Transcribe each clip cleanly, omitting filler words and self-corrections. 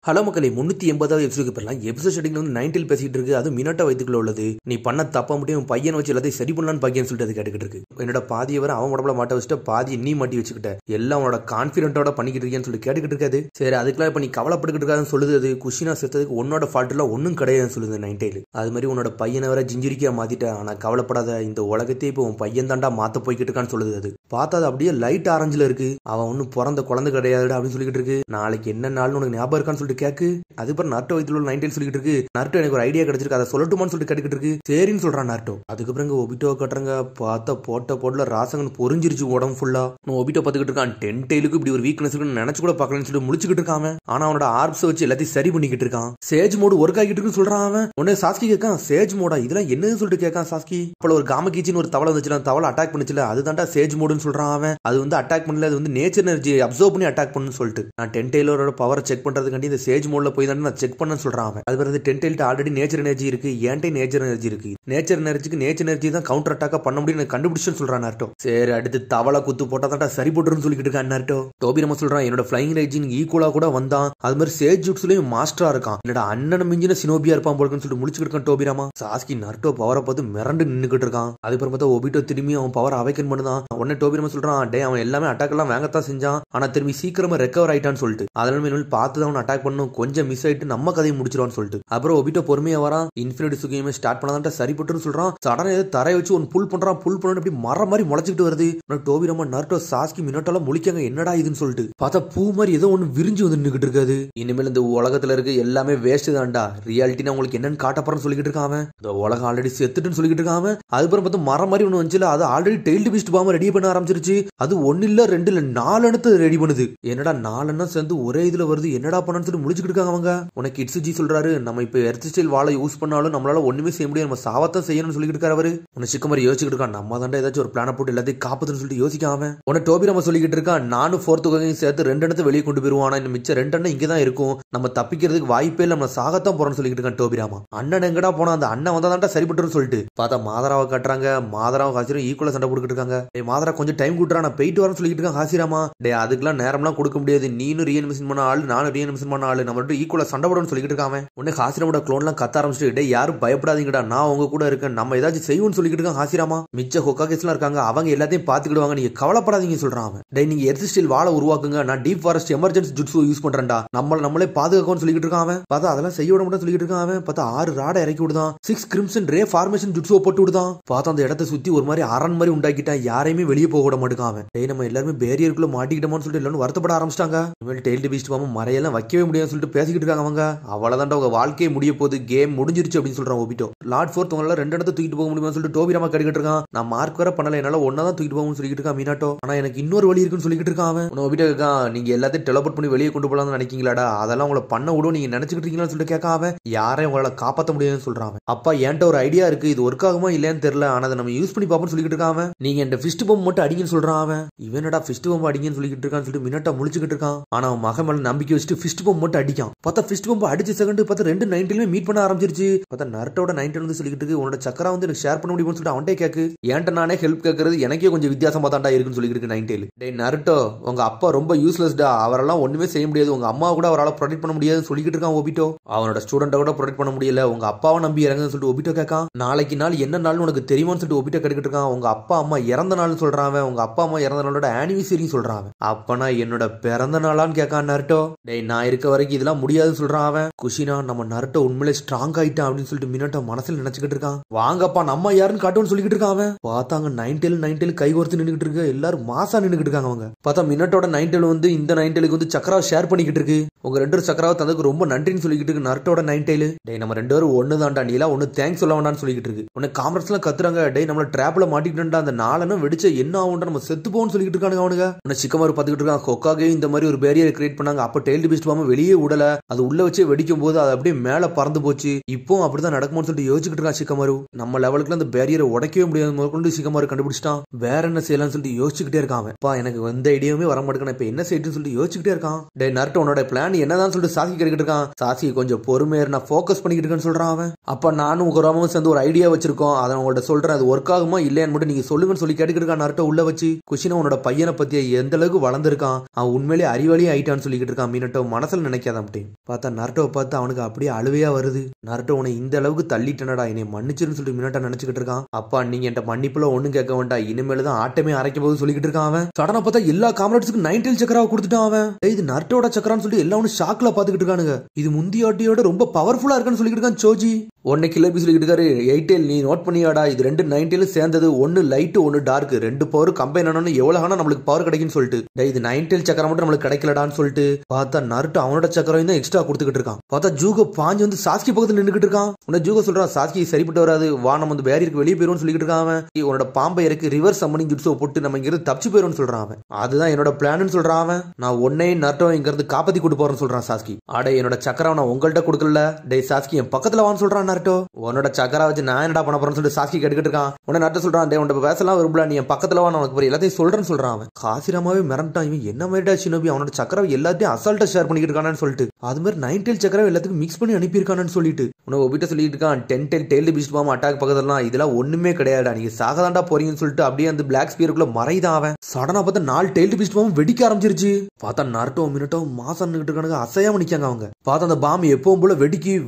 Hello மக்களே 380வது எபிசோடுக்கு பெறலாம் எபிசோட் ஸ்டார்டிங்ல வந்து 90 பேசிட்டு இருக்கு. அது மினோட்டா வயித்துக்குள்ள உள்ளது. நீ பண்ண தப்பா மட்டும் உன் பையனை வச்சு எல்லாத்தையும் சரி பண்ணலான்னு பையன் சொல்லிட்டு அது கேட்டுக்கிட்டு இருக்கு. என்னோட பாதியை வர அவன் உடம்புல மாட்ட வச்சுட்டு பாதியை நீ மாட்டி வச்சுக்கிட்ட, எல்லாம் அவனோட கான்பிடென்ட்டோட பண்ணிக்கிட்டு இருக்கேன்னு சொல்லி கேட்டுக்கிட்டு இருக்காது. சரி அதுக்கெல்லாம் இப்ப நீ கவலைப்பட்டுக்கிட்டு இருக்காதுன்னு சொல்லுது. அது குஷினா செத்ததுக்கு உன்னோட ஃபால்ட் எல்லாம் ஒன்னும் கிடையாதுன்னு சொல்லுது 90. அது மாதிரி உன்னோட பையனை வர ஜிஞ்சிரிக்கா மாத்திட்ட, ஆனா கவலைப்படாத, இந்த உலகத்தையே இப்போ உன் பையன் தாண்டா மாத்த போய்கிட்டு இருக்கான்னு சொல்லுது. அது பார்த்தா அது அப்படியே லைட் ஆரஞ்சுல இருக்கு. அவன் ஒன்னும் பிறந்த குழந்தை கிடையாது அப்படின்னு சொல்லிக்கிட்டு இருக்கு. நாளைக்கு என்ன நாள்னு உனக்கு ஞாபகம் இருக்கான்னு சொல்லிட்டு கேக்கு. அதுக்கப்புறம் நர்ட்டோ வயித்துல 90 சொல்லிட்டு இருக்கு. நர்ட்டோ எனக்கு ஒரு ஐடியா கிடைச்சிருக்கு, அதை சொல்லட்டுமான்னு சொல்லிட்டு கேட்டுக்கிட்டு இருக்கு. சரின்னு சொல்றான் நர்ட்டோ. அதுக்கப்புறம் ஒபிட்டோ கட்டுறாங்க. பார்த்தா போட்டல ராசங்கன் பொறிஞ்சிருச்சு உடம்பு ஃபுல்லா. ஒபிட்டோ பார்த்துக்கிட்டு இருக்கான். 10 டெய்லுக்கு இப்படி ஒரு வீக்னஸ் இருக்குன்னு நினைச்சு கூட பார்க்கலன்னு சொல்லிட்டு முழிச்சுக்கிட்டு இருக்கான். ஆனா அவனோட ஆர்ப்ஸ் வச்சு எல்லாத்தையும் சரி பண்ணிக்கிட்டு இருக்கான். சேஜ் மோடு ஒர்க் ஆகிட்டு இருக்குன்னு சொல்றான். அவன் உடனே சாஸ்கி கேட்கான், சேஜ் மோடா இதெல்லாம் என்னன்னு சொல்லிட்டு கேட்கான் சாஸ்கி. அப்போ ஒரு காமகீச்சின்னு ஒரு தவளை வந்துச்சுல, தவளை அட்டாக் பண்ணிச்சுல, அதுதான்டா சேஜ் மோடுன்னு சொல்றான். அவன் அது வந்து அட்டாக் பண்ணல, அது வந்து நேச்சர் எனர்ஜி அப்சர்வ் பண்ணி அட்டாக் பண்ணுன்னு சொல்லிட்டு நான் 10 டெய்லரோட பவரை செக் பண்றதுக்காண்டி இந்த சேஜ் மோட்ல போய் தான் நான் செக் பண்ண சொல்றான். அது பிறகு 10 டெய்ல்ட்ட ஆல்ரெடி நேச்சர் எனர்ஜி இருக்கு, ஏன்டே நேச்சர் எனர்ஜி இருக்கு, நேச்சர் எனர்ஜிக்கு நேச்சர் எனர்ஜி தான் கவுண்டர் அட்டாக் பண்ண முடியும் கண்டுபிடிச்சுன்னு சொல்றான் நர்ட்டோ. சரி அடுத்து தவளை குத்து போட்டா தான் சரி போட்டுன்னு சொல்லிட்டு இருக்கான் நர்ட்டோ. டோபி நம்ம சொல்றான், என்னோட ஃபிளைங் ரேஜின் ஈக்குவலா கூட வந்தான், அது மாதிரி சேஜ் ஜுட்ஸ்லயும் மாஸ்டரா இருக்கான், என்னோட அண்ணன் மிஞ்சின சினோபியா இருப்பான் போலுன்னு சொல்லிட்டு முடிச்சுட்டு இருக்கான் டோபிராமா. சாஸ்கி நர்ட்டோ பவரை பார்த்து மிரண்டு நின்னுக்கிட்டு இருக்கான். அதுக்கப்புறம் பார்த்தா ஒபிட்டோ திரும்பி அவன் பவர் அவைக்கன் பண்ணுதான். உடனே டோபிராமா சொல்றான், டே அவன் எல்லாமே அட்டாக் எல்லாம் வாங்கத்தான் செஞ்சான், ஆனா திரும்பி சீக்கிரமா ரெக்கவர் ஆயிட்டான்னு சொல்லிட்டு அதனால பார்த்து தான் அவன் அட்டாக் பண்ணும், கொஞ்சம் மிஸ் ஆயிட்டு நம்ம கதையை முடிச்சிருவான்னு சொல்லிட்டு. அப்புறம் ஒபிட்டோ பொறுமையா வரான். இன்ஃபினிட்டி சுகியுமே ஸ்டார்ட் பண்ணாதான் சரிப்பட்டுன்னு சொல்றான். சடனா ஏதோ தரையை வச்சு ஒன்னு புல் பண்றான். புல் பண்ணு அப்படி மர மாதிரி முளைச்சிட்டு வருது. டோபிராமா நர்ட்டோ சாஸ்கி மினோட்டால முழிக்காங்க, என்னடா இதுன்னு சொல்லிட்டு பார்த்தா பூ மாதிரி ஏதோ ஒன்னு விரிஞ்சு வந்து நின்னுகிட்டு இருக்காது. இனிமேல் இந்த உலகத்துல இருக்கு எல்லாமே வேஸ்ட் தான்டா, ரியாலிட்டினா உங்களுக்கு என்னன்னு காட்டப்பறன்னு சொல்லிக்கிட்டு இருக்கான். இந்த உலகம் ஆல்ரெடி செத்துட்டுன்னு சொல்லிக்கிட்டு இருக்கான். அதுக்கப்புறம் பார்த்தா மரம் மாதிரி ஒண்ணு வந்துச்சுல, அது ஆல்ரெடி டெய்ல்டு பீஸ்ட் பாம்ப ரெடி பண்ண ஆரம்பிச்சிருச்சு. அது 1 இல்ல 2 இல்ல 4 எண்ணத்தை ரெடி பண்ணுது. என்னடா 4 எண்ணம் சேர்ந்து ஒரே இதுல வருது, என்னடா பண்ணு சொல்லி முடிச்சுக்கிட்டு இருக்காங்க அவங்க. உனக்கு இட்ஸுஜி சொல்றாரு, நம்ம இப்ப எர்த் ஸ்டைல் வாழை யூஸ் பண்ணாலும் நம்மளால ஒண்ணுமே செய்ய முடியாது, நம்ம சாவத்தான் செய்யணும்னு சொல்லிட்டு இருக்காரு அவரு. உன்னை சிக்கமாரி யோசிச்சுட்டு இருக்கான், நம்ம தாண்டா ஏதாச்சும் ஒரு பிளான போட்டு எல்லாத்தையும் காப்பதுன்னு சொல்லிட்டு யோசிக்காம உன்னை டோபிராமா சொல்லிக்கிட்டு இருக்கான், நானும் 4th உலகையும் சேர்த்து 2 எண்ணத்தை வெளியே கொண்டு போயிருவான், இன்னும் மிச்சம் 2 எண்ணம் இங்கதான் இருக்கும், நம்ம தப்பிக்கிறதுக்கு வாய்ப்பே இல்ல, நம்ம சாகத்தான் போறோம்னு சொல்லிட்டு இருக்கான் டோபிராமா. அண்ணன் எங்கடா போனா, அந்த அண்ணன் வந்தா தாண்டா சரிபட்டுன்னு சொல்லிட்டு பார்த்தா மாதராவை கட்டுறாங்க. மாதராவை ஹாசிரும் ஈக்குவலா சண்டை போட்டுக்கிட்டு இருக்காங்க. மாதரா கொஞ்சம் டைம் கொடுறா, நான் போயிட்டு வரேன்னு சொல்லிட்டு இருக்கான் ஹாசிராமா. டே அதுக்கெல்லாம் நேரம்லாம் கொடுக்க முடியாது, நீனும் ரீஅனிமேஷன் பண்ண ஆளு, நானும் ரீஅனிமேஷன் பண்ண ஆளு, நம்ம ஈக்குவலா சண்டை போடணும்னு சொல்லிட்டு இருக்காங்க. உடனே ஹாசிராமோட க்ளோன்லாம் கத்த ஆரம்பிச்சுட்டு, டே யாரும் பயப்படாதீங்கடா, நான் உங்க கூட இருக்கேன், நம்ம ஏதாச்சும் செய்வோம்னு சொல்லிட்டு இருக்கான் ஹாசிராமா. மிச்ச ஹொக்காகேஸ்லாம் இருக்காங்க, அவங்க எல்லாத்தையும் பாத்துக்கிடுவாங்க, நீங்க கவலைப்படாதீங்க சொல்றான் அவன். டே நீங்க எர்த் ஸ்டைல் வாழை உருவாக்குங்க, நான் டீப் ஃபாரஸ்ட் எமர்ஜென்சி ஜுட்ஸு யூஸ் பண்றேன்டா, நம்மளே பாதுகாக்கணும்னு சொல்லிட்டு இருக்கான் அவன். பார்த்தா அதெல்லாம் செய்ய விட மட்டும் சொல்லிட்டு இருக்கான் அவன். பார்த்தா 6 ராடை இறக்கி விடுதான், 6 கிரிம்சன் ரே ஃபார்மேஷன் ஜுட்ஸோ போட்டு விடுதான். பார்த்தா அந்த இடத்தை சுத்தி ஒரு மாதிரி அரண் மாதிரி உண்டாக்கிட்டான், யாரையுமே வெளியே போக விட மாட்டேங்க அவன். டே நம்ம எல்லாருமே பேரியருக்குள்ள மாட்டிக்கிட்டோம்னு சொல்லிட்டு எல்லாரும் வருத்தப்பட ஆரம்பிச்சிட்டாங்க. இனிமேல் டெய்ல்டு பீஸ்ட் பாம்பு மறையெல்லாம் வைக்கவே முடியாதுன்னு சொல்லிட்டு பேசிக்கிட்டு இருக்காங்க அவங்க. அவ்வளவுதான் உங்க வாழ்க்கையை முடிய போகுது, கேம் முடிஞ்சிருச்சு அப்படின்னு சொல்றான் ஒபிட்டோ. லார்ட் 4 உங்களால 2 இடத்தை தூக்கிட்டு போக முடியுமா சொல்லிட்டு டோபிராமா கேட்டுக்கிட்டு இருக்கான். நான் மார்க் வர பண்ணல, என்னால ஒன்னாதான் தூக்கிட்டு போகணும்னு சொல்லிட்டு இருக்கான் மினாட்டோ. ஆனா எனக்கு இன்னொரு வழி இருக்குன்னு சொல்லிட்டு இருக்கான் அவன். ஒபிட்டோ இருக்கான், நீங்க எல்லாத்தையும் டெலபோர்ட் பண்ணி வெளியே கொண்டு போலாம்னு நினைக்கீங்களாடா, அதெல்லாம் உங்களை பண்ண விடும் நீங்க நினைச்சுக்கிட்டு இருக்கீங்களான்னு சொல்லிட்டு கேட்க அவன். யாரையும் உங்களால காப்பாற்ற முடியாதுன்னு சொல்றான். அப்பா என்கிட்ட ஒரு ஐடியா இருக்கு, இது ஒர்க் ஆகுமா இல்லையான்னு தெரியல, ஆனா அதை நம்ம யூஸ் பண்ணி பார்ப்போம்னு சொல்லிட்டு இருக்கான். நீங்க இந்த ஃபிஸ்ட் பம்ப் மட்டும் அடிங்கன்னு சொல்றான் அவன். இவனடா ஃபிஸ்ட் பம்ப் அடிங்கன்னு சொல்லிட்டு இருக்கான்னு சொல்லிட்டு மினாட்டா முழிச்சுக்கிட்டு இருக்கான். ஆனா அவன் மகன் மேல நம்பிக்கை வச்சுட்டு ஃபிஸ்ட் பம்ப் மட்டும் அடிக்கான். பார்த்தா ஃபிஸ்ட் பம்ப் அடிச்ச செகண்ட் பார்த்தா 2 90லுமே மீட் பண்ண ஆரம்பிச்சிருச்சு. பார்த்தா நர்ட்டோட 90 வந்து சொல்லிட்டு இருக்கு, உன்னோட சக்கரா வந்து எனக்கு ஷேர் பண்ண முடியும்னு சொல்லிட்டு அவன்கிட்ட கேக்கு. ஏன்ட்ட நானே ஹெல்ப் கேட்கறது எனக்கே கொஞ்சம் வித்தியாசமா தாண்டா இருக்குன்னு சொல்லிட்டு இருக்கு 90. டே நர்ட்டோ உங்க அப்பா ரொம்ப யூஸ்லெஸ்டா, அவரெல்லாம் ஒண்ணுமே செய்ய முடியாது, உங்க அம்மா கூட அவரால் ப்ரொடெக்ட் பண்ண முடியாதுன்னு சொல்லிட்டு இருக்கான் ஒபிட்டோ. அவனோட ஸ்டூடெண்ட்டை கூட ப்ரொடெக்ட் பண்ண முடியல, உங்க அப்பாவை நம்பி இறங்குன்னு சொல்லிட்டு ஒபிட்டோ கேட்கான். நாளைக்கு நாள் என்ன நாள்னு உனக்கு தெரியுமான்னு சொல்லிட்டு ஒபிட்டோ கேட்டுக்கிட்டு இருக்கான். உங்க அப்பா அம்மா இறந்த நாள்னு சொல்றான். உங்க அப்பா அம்மா இறந்த நாளோட ஆனிவர்சரி சொல்றான். அப்பனா என்னோட பிறந்த நாளான்னு கேட்கான் நர்ட்டோ. டேய் நான் இருக்க வரைக்கும் இதெல்லாம் முடியாதுன்னு சொல்றான் அவன். குஷினா நம்ம நர்ட்டோ உண்மையிலே ஸ்ட்ராங் ஆயிட்டான் அப்படின்னு சொல்லிட்டு மினோட்டோ மனசுல நினைச்சுக்கிட்டு இருக்கான். வாங்கப்பா நம்ம யாருன்னு காட்டுவோம்னு சொல்லிட்டு இருக்கான் அவன். பார்த்தாங்க 90 கை கோர்த்து நின்னுகிட்டு இருக்கு, எல்லாரும் மாசா நின்னுகிட்டு இருக்காங்க அவங்க. பார்த்தா மினோட்டோட 90 வந்து இந்த 90க்கு வந்து சக்கராவை ஷேர் பண்ணிக்கிட்டு இருக்கு. உங்க 2 சக்கராவை தந்ததுக்கு ரொம்ப நன்றின்னு சொல்லிக்கிட்டு இருக்கு நர்ட்டோட 90. டேய் நம்ம 2 பேரும் ஒண்ணு தான்டா, நீலாம் ஒண்ணு தேங்க்ஸ் சொல்ல வேண்டாம்னு சொல்லிக்கிட்டு இருக்கு. உன்னை காமரஸ் எல்லாம் கத்துறாங்க, டேய் நம்மள ட்ராப்ல மாட்டிக்கிட்டா, அந்த 4 வெடிச்ச என்ன ஆகும்டா, நம்ம செத்து போன்னு சொல்லிட்டு இருக்கானுங்க அவனுங்க. உன்னை சிக்கமாரு பாத்துக்கிட்டு இருக்கான். ஹொக்காகே இந்த மாதிரி ஒரு பேரியர் கிரியேட் பண்ணாங்க, அப்ப டெய்ல்டு பீஸ்ட் பாம்பு வெளியே விடல, அது உள்ள வச்சே வெடிக்கும் போது அது அப்படியே மேல பறந்து போச்சு, இப்போ அப்படிதான் நடக்கும்னு சொல்லிட்டு யோசிச்சுக்கிட்டு இருக்கான் சிக்கமாரு. நம்ம லெவலுக்கு அந்த பேரியரை உடைக்கவே முடியாது முதற்கொண்டு சிக்கமாரு கண்டுபிடிச்சிட்டான். வேற என்ன செய்யலாம்னு சொல்லிட்டு யோசிச்சுக்கிட்டே இருக்கான். அப்பா எனக்கு எந்த ஐடியாவுமே வர மாட்டேங்க, இப்ப என்ன செய்யுன்னு சொல்லிட்டு யோசிச்சுக்கிட்டே இருக்கான். டே நர்ட்டோ உன்னோட பிளான் என்னதான் சொல்லிட்டு சாசி கேட்டுக்கிட்டு இருக்கான். சாசி கொஞ்சம் பொறுமையா நான் ஃபோக்கஸ் பண்ணிக்கிட்டு இருக்கேன்னு சொல்றான் அவன். அப்ப நானும் உங்க ராமவும் சேர்ந்து ஒரு ஐடியா வச்சிருக்கோம், அதை உங்கள்ட்ட சொல்றேன், அது ஒர்க் ஆகுமா இல்லையான்னு மட்டும் நீங்க சொல்லுங்கன்னு சொல்லி கேட்டுக்கிட்டு இருக்கான் நர்ட்டோ உள்ள வச்சு. குஷினா உன்னோட பையனை பத்தி எந்த அளவுக்கு வளர்ந்துருக்கான், அவன் உண்மையிலேயே அறிவாளியே ஆயிட்டான்னு சொல்லிக்கிட்டு இருக்கான் மினோட்டோ மனசுல நினைக்க நினைக்காத அப்படின்னு பார்த்தா நருட்டோவை பார்த்து அவனுக்கு அப்படியே அழுவையா வருது. நருட்டோ உன்னை இந்த அளவுக்கு தள்ளிட்டனடா, என்னை மன்னிச்சிருன்னு சொல்லிட்டு மினோட்டா நினைச்சுக்கிட்டு இருக்கான். அப்பா நீங்க என்கிட்ட மன்னிப்புல ஒண்ணும் கேட்க வேண்டாம், இனிமேல தான் ஆட்டமே அரைக்க போது சொல்லிக்கிட்டு இருக்கான் அவன். சடனா பார்த்தா எல்லா காம்ரேட்ஸுக்கும் 9 சக்கராவை கொடுத்துட்டான் அவன். இது நருட்டோட சக்கரான்னு சொல்லிட்டு எல்லாரும் ஷாக்ல பாத்துக்கிட்டு இருக்கானுங்க. இது முந்தியாட்டியோட ரொம்ப பவர்ஃபுல்லா இருக்குன்னு சொல்லிக்கிட்டு இருக்கான் சோஜி. ஒன்னு கிளப்பி சொல்லிக்கிட்டு இருக்காரு, 8 நீ நோட் பண்ணியாடா, இது 2 9 சேர்ந்தது, ஒன்னு லைட் ஒன்னு டார்க், 2 பவர் கம்பைன் ஆனோன்னு எவ்வளவு ஆனா நம்மளுக்கு பவர் கிடைக்குன்னு சொல்லிட்டு இது 9 சக்கரம் மட்டும் நம்மளுக்கு கிடைக்கலடான்னு சொல்லிட்டு பார்த்தா நருட்டோ அவனோட சக்கரம் தான் எக்ஸ்ட்ரா கொடுத்துக்கிட்டு இருக்கான். பார்த்தா ஜூகோ பாஞ்சு வந்து சாஸ்கி பக்கத்துல நின்னுக்கிட்டு இருக்கான். உன்ன ஜூகோ சொல்றான், சாஸ்கி சரிப்பட்டு வராது, வா நம்ம வந்து பேரியருக்கு வெளியே போயிருவோம்னு சொல்லிக்கிட்டு இருக்கான் அவன். உன்னோட பாம்பை இறக்கி ரிவர்ஸ் சம்மனிங் ஜுட்ஸோ போட்டு நம்ம இங்க இருந்து தப்பிச்சு போயிருவோம்னு சொல்றான் அவன். அதுதான் என்னோட பிளான்னு சொல்றான் அவன். நான் உன்னை நருட்டோ இங்க இருந்து காப்பாத்தி கூட்டு போறேன்னு சொல்றான் சாஸ்கி. அட என்னோட சக்கரம் நான் உங்கள்கிட்ட கொடுக்கல, டே சாஸ்கி என் பக்கத்துல வான்னு சொல்றான் நருட்டோ. உன்னோட சக்கரா வச்சு நான் என்னடா பண்ண போறேன்னு சொல்லிட்டு சாஸ்கி கேட்டுக்கிட்டு இருக்கான். உடனே நருட்டோ சொல்றான், டே உன்ட பேசலாம் விரும்பல, நீ என் பக்கத்துல வா, உனக்கு போய் எல்லாத்தையும் சொல்றேன்னு சொல்றான் அவன். காசிராமாவே மிரண்டான், இவன் என்ன மாதிரிடா ஷினோபி அவனோட சக்கரம் எல்லாத்தையும் அசால்ட்டா ஷேர் பண்ணிக்கிட்டு இருக்கானு சொல்லிட்டு அது மாதிரி 9 சக்கரம் எல்லாத்துக்கும் மிக்ஸ் பண்ணி அனுப்பியிருக்கானு சொல்லிட்டு உன்னை ஒபிட்ட சொல்லிட்டு இருக்கான். 10 டெய்ல் பீஸ்ட் பாம் அட்டாக் பக்கத்துலாம் இதெல்லாம் ஒண்ணுமே கிடையாடா, நீங்க சாகதாண்டா போறீங்கன்னு சொல்லிட்டு அப்படியே அந்த பிளாக் ஸ்பியருக்குள்ள மறைதான் அவன். சடனா பார்த்தா 4 டெய்ல் பீஸ்ட் பாம் வெடிக்க ஆரம்பிச்சிருச்சு. பார்த்தா நருட்டோ மினோட்டோ மாசம் இருக்கானுங்க, அசையாம நிக்காங்க அவங்க. பார்த்தா அந்த பாம் எப்பவும் போல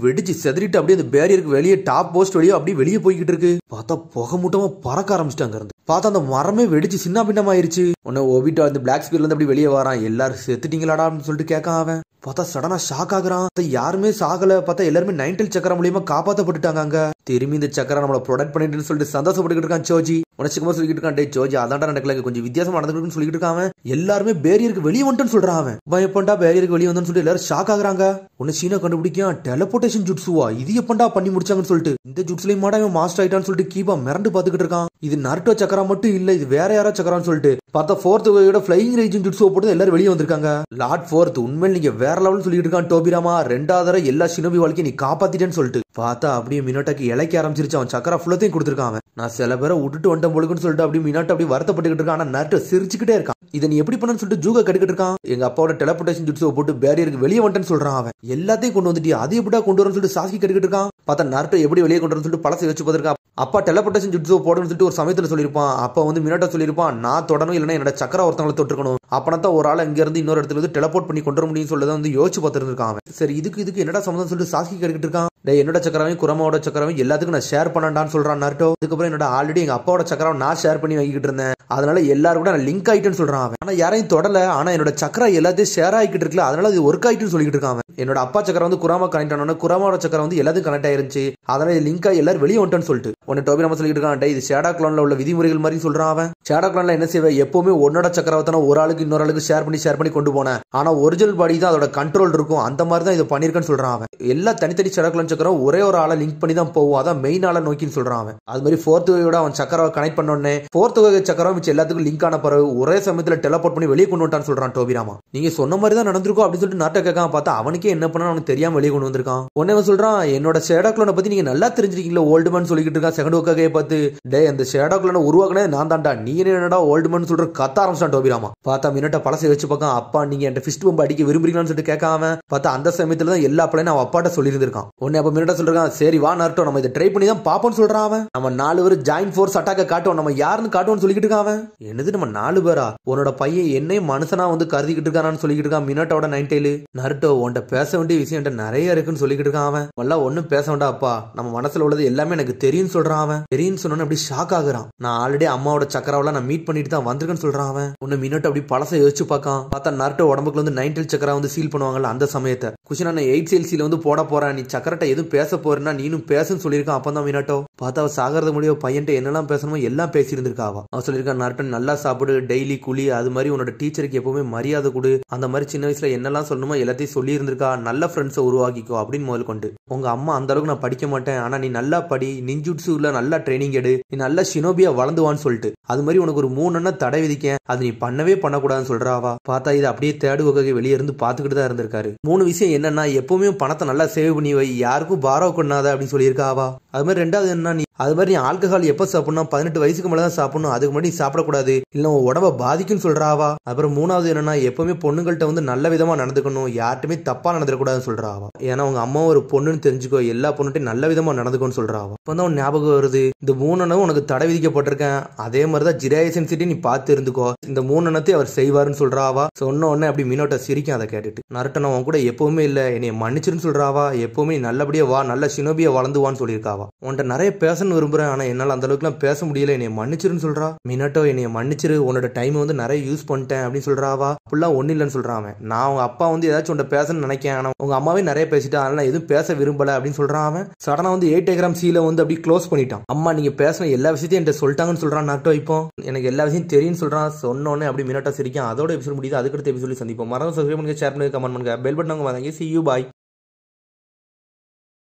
வெடிச்சு செதறிட்டு அப்படியே அந்த பேரியருக்கு வெளியே டாப் போஸ்ட் வழியா அப்படியே வெளியே போய்கிட்டு இருக்கு. பார்த்தா புகை மூட்டமா பறக்க ஆரம்பிச்சிட்டாங்க இருந்து. பார்த்தா அந்த மரமே வெடிச்சு சின்ன பின்னமாயிருச்சு. உன்ன ஒபிட்டோ அந்த பிளாக் ஸ்பியர்ல இருந்து அப்படி வெளியே வரான். எல்லாரும் செத்துட்டீங்களாடா அப்படின்னு சொல்லிட்டு கேட்கான் அவன். பார்த்தா சடனா ஷாக் ஆகுறான். யாருமே சாகல, பார்த்தா எல்லாருமே 9 சக்கரம் மூலியமா காப்பாத்தப்பட்டுட்டாங்க அங்க. திரும்பி இந்த சக்கரம் நம்மள ப்ரொடக்ட் பண்ணிட்டு சொல்லிட்டு சந்தோஷப்பட்டு இருக்கான் சோஜி. உனச்சுக்குமா சொல்லிட்டு இருக்கான், டே ஜோஜி அதான்டா நடக்கல, கொஞ்சம் வித்தியாசமா நடந்துருக்குன்னு சொல்லிட்டு இருக்கான். எல்லாருமே பேரியருக்கு வெளியே வந்துட்டு சொல்றான் அவன். பயப்பண்டா பேரியருக்கு வெளியே வந்தோன்னு சொல்லிட்டு எல்லாரும் ஷாக் ஆகுறாங்க. உன்னை சீனா கண்டுபிடிக்கான் டெலபோர்டேஷன் ஜுட்ஸுவா, இது எப்பண்டா பண்ணி முடிச்சாங்கன்னு சொல்லிட்டு இந்த ஜுட்ஸ்லயும் மாடா மாஸ்டர் ஆயிட்டான்னு சொல்லிட்டு கீபா மிரண்டு பாத்துக்கிட்டு இருக்கான். இது நருட்டோ சக்கரா மட்டும் இல்ல, இது வேற யாரோ சக்கரான்னு சொல்லிட்டு பார்த்தா 4th வகையோட ஃபிளையிங் ரேஜின் ஜுட்ஸுவ போட்டு எல்லாரும் வெளியே வந்திருக்காங்க. லார்ட் 4th உண்மையில நீங்க வேற லெவல் சொல்லிட்டு இருக்கான் டோபிராமா, 2வது எல்லா ஷினோபி வாழ்க்கையை நீ காப்பாத்திட்டேன்னு சொல்லிட்டு பார்த்தா அப்படியே மினோட்டாக்கு இலைக்க ஆரம்பிச்சிருச்சு. அவன் சக்கரா ஃபுல்லத்தையும் கொடுத்துருக்கான் அவன். நான் சில பேரை விட்டுட்டு வந்துட்டேன் போலுக்குன்னு சொல்லிட்டு அப்படி மினோட்டா அப்படி வருத்தப்பட்டுக்கிட்டு இருக்கான். ஆனா நருட்டோ சிரிச்சுக்கிட்டே இருக்கான். இதை நீ எப்படி பண்ணு சொல்லிட்டு ஜூகா கெடுக்கிட்டு இருக்கான். எங்க அப்பாவோட டெலபோர்டேஷன் ஜுட்ஸுவ போட்டு பேரியருக்கு வெளியே வந்துட்டேன்னு சொல்றான் அவன். எல்லாத்தையும் கொண்டு வந்துட்டு அது எப்படா கொண்டு வரணும்னு சொல்லிட்டு சாஸ்கி கெடுக்கிட்டு இருக்கான். பார்த்தா நருட்டோ எப்படி வெளியே கொண்டு வரணும்னு சொல்லிட்டு பழசை வச்சு பார்த்திருக்கான். அப்பா டெலபோர்டேஷன் ஜுட்ஸுவ போடணும்னு சொல்லிட்டு ஒரு சமயத்துல சொல்லியிருப்பான். அப்ப வந்து மினோட்டா சொல்லியிருப்பான், நான் தொடணும் இல்லைன்னா என்னோட சக்கர ஒருத்தங்களை தொட்டுக்கணும், அப்பதான் ஒரு ஆள் இங்க இருந்து இன்னொரு இடத்துல வந்து டெலபோர்ட் பண்ணி கொண்டு வர முடியும்னு சொல்லதான் வந்து யோசிச்சு பார்த்துருக்கான் அவன். சரி இதுக்கு என்னடா சம்மந்தம் சொல்லிட்டு சாஸ்கி கேட்டுக்கிட்டு இருக்கான். என்னோட சக்கரவையும் குரமாவோட சக்கரவையும் எல்லாத்துக்கும் நான் ஷேர் பண்ணான்னு சொல்றான் நருட்டோ. அதுக்கப்புறம் என்னோட ஆல்ரெடி எங்க அப்பாவோட சக்கரம் நான் ஷேர் பண்ணி வாங்கிட்டு இருந்தேன், அதனால எல்லாரும் கூட நான் லிங்க் ஆயிட்டுன்னு சொல்றான் அவன். ஆனா யாரையும் தொடல, ஆனா என்னோட சக்கரம் எல்லாத்தையும் ஷேர் ஆகிட்டு இருக்குல்ல, அதனால அது ஒர்க் ஆயிட்டுன்னு சொல்லிட்டு இருக்கான். என்னோட அப்பா சக்கரம் வந்து குராமா கனெக்ட் ஆனோட குராமாவோட சக்கரம் வந்து எல்லாத்துக்கும் கனெக்ட் ஆயிருச்சு, அதனால லிங்க் ஆகி எல்லாரும் வெளியே வந்துட்டேன்னு சொல்லிட்டு உன்னை டோபிராமா சொல்லிட்டு இருக்கான். இது ஷேடா கிளான்ல உள்ள விதிமுறைகள் மாதிரி சொல்றான் அவன். ஷேடா கிளான்ல என்ன செய்வ, எப்பவுமே உன்னோட சக்கரவத்தனை ஒரு ஆளுக்கு இன்னொரு ஆளுக்கு ஷேர் பண்ணி கொண்டு போனேன், ஆனா ஒரிஜினல் பாடி தான் அதோட கண்ட்ரோல் இருக்கும், அந்த மாதிரி தான் இதை பண்ணிருக்கேன்னு சொல்றான் அவன். எல்லா தனித்தனி ஷேடா கிளான் சக்கரம் ஒரே ஒரு ஆளை லிங்க் பண்ணி தான் போவோம், அதான் மெயின் ஆளை நோக்கின்னு சொல்றான் அவன். அது மாதிரி 4th வகையோட அவன் சக்கரவை கனெக்ட் பண்ணோடனே 4th வகை சக்கரம் மிச்சம் எல்லாத்துக்கும் லிங்க் ஆன பிறகு ஒரே சமயத்துல டெலபோர்ட் பண்ணி வெளியே கொண்டு வந்துட்டான்னு சொல்றான் டோபிராமா. நீங்க சொன்ன மாதிரி தான் நடந்திருக்கும் அப்படின்னு சொல்லிட்டு நாட்டை கேட்காம பார்த்தா அவனுக்கே என்ன பண்ணா அவனுக்கு தெரியாம வெளியே கொண்டு வந்திருக்கான். உடனே அவன் சொல்றான், என்னோட ஷேடா கிளானை பத்தி நீங்க நல்லா தெரிஞ்சிருக்கீங்களா ஓல்டு மேன் சொல்லிக்கிட்டு இருக்கான். செகண்ட் வகையை பார்த்து, டே அந்த ஷேடா கிளானை உருவாக்குனே நான் தான்டா, நீ என்னடா ஓல்டு மேன் சொல்ற கத்த ஆரம்பிச்சான் டோபிராமா. பார்த்தா மினோட்டா பழசை வச்சு பார்க்கான். அப்பா நீங்க என் ஃபிஸ்ட் பம்பு அடிக்க விரும்புறீங்களான்னு சொல்லிட்டு கேட்காம பார்த்தா அந்த சமயத்துல தான் எல்லா பிள்ளையும் அவன் அப்பாட்ட சொல்லி இருந்திருக்கான். உடனே அப்ப மினோட்டா சொல்றான், சரி வா நருட்டோ நம்ம இதை ட்ரை பண்ணி தான் பாப்போம்னு சொல்றான் அவன். நம்ம 4 பேர் ஜாயின் ஃபோர்ஸ் அட்டாக்க காட்டுவோம், நம்ம யாருன்னு காட்டுவோம்னு சொல்லிட்டு இருக்கான் அவன். என்னது நம்ம 4 பேரா, உன்னோட பையன் என்னையும் மனுஷனா வந்து கருதிக்கிட்டு இருக்கானு சொல்லிட்டு இருக்கான் மினோட்டோட 9 டெய்ல். நருட்டோ உன்ட்ட பேச வேண்டிய விஷயம் நிறைய இருக்குன்னு சொல்லிட்டு இருக்கான் அவன். எல்லாம் ஒன்னும் பேச வேண்டாம் அப்பா, நம்ம மனசுல உள்ளது எல்லாமே எனக்கு தெரியும் சொல்றான் அவன். தெரியும் சொன்னோன்னு அப்படி ஷாக் ஆகுறான். நான் ஆல்ரெடி அம்மாவோட சக்கராவெல்லாம் நான் மீட் பண்ணிட்டு தான் வந்திருக்கேன்னு சொல்றான் அவன். உன்ன மினோட்டோ அப்படி பழசை யோசிச்சு பார்க்கான். பார்த்தா நருட்டோ உடம்புக்குள்ள வந்து 9 சக்கரா வந்து சீல் பண்ணுவாங்கல்ல அந்த சமயத்தை குஷினா நான் 8 சேல்சில வந்து போட போறேன், நீ சக்கரட்ட எதுவும் பேச போறேன்னா நீனும் பேசுன்னு சொல்லியிருக்கான். அப்பதான் மினோட்டோ பார்த்தா அவ சாகிறது முடியும் பையன்ட்ட என்னெல்லாம் பேசணுமோ எல்லாம் பேசியிருந்திருக்கா. அவன் சொல்லியிருக்கான், நருட்டோ நல்லா சாப்பிடு, டெய்லி குழி, அது மாதிரி உன்னோட டீச்சருக்கு எப்பவுமே மரியாதை கொடு, அந்த மாதிரி சின்ன வயசுல என்னெல்லாம் சொல்லணுமோ எல்லாத்தையும் சொல்லி இருந்திருக்கா, நல்ல ஃப்ரெண்ட்ஸை உருவாக்கிக்கோ அப்படின்னு முதல் கொண்டு. உங்க அம்மா அந்த அளவுக்கு நான் படிக்க மாட்டேன், ஆனா நீ நல்லா படி, நிஞ்சுட்சுல நல்லா ட்ரைனிங் எடு, நீ நல்லா ஷினோபியா வளர்ந்துவான்னு சொல்லிட்டு அது மாதிரி உனக்கு ஒரு 3 தடை விதிக்கேன், அது நீ பண்ணவே பண்ணக்கூடாதுன்னு சொல்றாவா. பார்த்தா இது அப்படியே தேடு வகை வெளியே இருந்து பாத்துக்கிட்டு தான் இருந்திருக்காரு. 3 விஷயம் என்னன்னா, எப்பவுமே பணத்தை நல்லா சேவ் பண்ணி வை, யாருக்கும் பாரோ கொண்டாத அப்படின்னு சொல்லியிருக்காவா. அது மாதிரி 2வது என்ன, நீ அது மாதிரி நீ ஆல்கஹால் எப்ப சாப்பிடணும் 18 வயசுக்கு மேலதான் சாப்பிடணும், அதுக்கு முன்னாடி சாப்பிடக்கூடாது, இல்ல உன் உடம்ப பாதிக்குன்னு சொல்றாவா. அப்புறம் மூணாவது என்னன்னா எப்பவுமே பொண்ணுங்கள்ட்ட வந்து நல்ல விதமா நடந்துக்கணும், யார்ட்டுமே தப்பா நடந்துடக்கூடாதுன்னு சொல்றாவா. ஏன்னா உங்க அம்மா ஒரு பொண்ணுன்னு தெரிஞ்சுக்கோ, எல்லா பொண்ணுட்டையும் நல்ல விதமா நடந்துக்கோன்னு சொல்றாவா. இப்பதான் ஞாபகம் வருது, இந்த 3 அண்ணனும் உனக்கு தடை விதிக்கப்பட்டிருக்கேன், அதே மாதிரிதான் ஜிராயசன் சிட்டி நீ பார்த்து இருந்துக்கோ, இந்த 3 அண்ணத்தை அவர் செய்வாருன்னு சொல்றாவா. சொன்ன உடனே அப்படி மினோட்டா சிரிக்கும். அதை கேட்டுட்டு நருட்டோ நான் உன் கூட எப்பவுமே இல்ல, என்னைய மன்னிச்சிருன்னு சொல்றாவா. எப்பவுமே நீ நல்லபடியா வா, நல்ல ஷினோபியா வளர்ந்துவான்னு சொல்லியிருக்காவா. உன்கிட்ட நிறைய பேசணும்னு விரும்புறேன், ஆனா என்னால அந்த அளவுக்கு எல்லாம் பேச முடியல, என்னைய மன்னிச்சிருன்னு சொல்றா. மினோட்டோ என்னைய மன்னிச்சிரு, உன்னோட டைம் வந்து நிறைய யூஸ் பண்ணிட்டேன் அப்படின்னு சொல்றாவா. அப்படிலாம் ஒண்ணு இல்லைன்னு சொல்றான். நான் உங்க அப்பா வந்து ஏதாச்சும் உன்ட்ட பேசணும்னு நினைக்கேன், ஆனா உங்க அம்மாவே நிறைய பேசிட்டா, அதனால எதுவும் பேச விரும்பல அப்படின்னு சொல்றான். அவன் சடனா வந்து 8 டயக்ராம் சீல வந்து அப்படி க்ளோஸ் பண்ணிட்டான். அம்மா நீங்க பேசின எல்லா விஷயத்தையும் என்கிட்ட சொல்லிட்டாங்கன்னு சொல்றான் நருட்டோ. இப்போ எனக்கு எல்லா விஷயம் தெரியும்னு சொல்றான். சொன்னோன்னே அப்படி மினோட்டா சிரிக்கும். அதோட எபிசோட் முடியுது. அதுக்கடுத்த எபிசோட் சந்திப்போம். மறக்காம சப்ஸ்கிரைப் பண்ணுங்க, ஷேர் பண்ணுங்க, கமெண்ட் பண்ணுங்க, பெல் பட்டன் வாங்க. See you, bye.